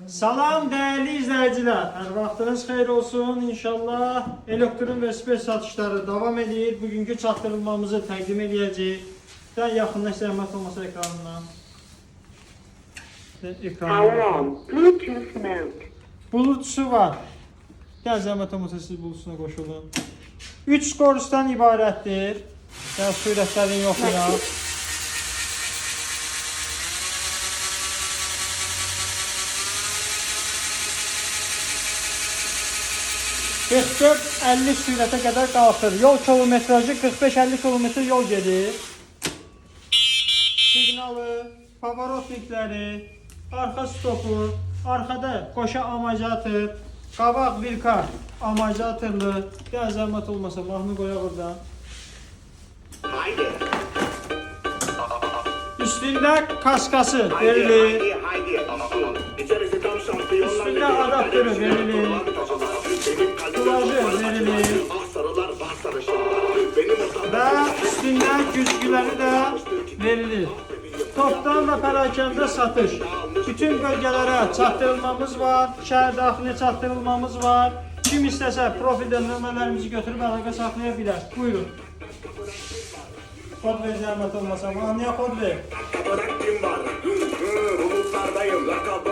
Salam değerli izleyiciler. Her vaxtınız xeyir olsun. İnşallah elektron ve spes satışları devam edir. Bugünkü çatdırılmamızı təqdim edəcəyik. Daha yaxınlaş zəhmət olmasa ekranından. Power on. Bluetooth mode. Bluetooth'u var. Gəl zəhmət olmasa siz Bluetooth'una qoşulun. 3 korusdan ibarətdir. Yəni sürətlərin yoxuyla. 44-50 sürətə qədər qalxır. Yol kilometrajı 45-50 kilometr yol gedir. Signalı, pavarotnikləri, arxa stopu, arxada qoşa amacatır, qabaq vilka amacatırlı. Gəl zəhmət olmasa mahnı qoya burada. Üstündə kaskası verilir. Üstündə adaptörü verilir. Kulacı verilir. Və üstündə güzgüləri də verilir. Topdan və pərakəndə satış. Bütün bölgələrə çatdırılmamız var. Şəhər daxili çatdırılmamız var. Kim istəsə profildən nömrələrimizi götürüb əlaqə saxlaya bilər. Buyurun. Kod ver zəhmət olmasa. Mahnıya kod ver. Bulutlardayım, lakabı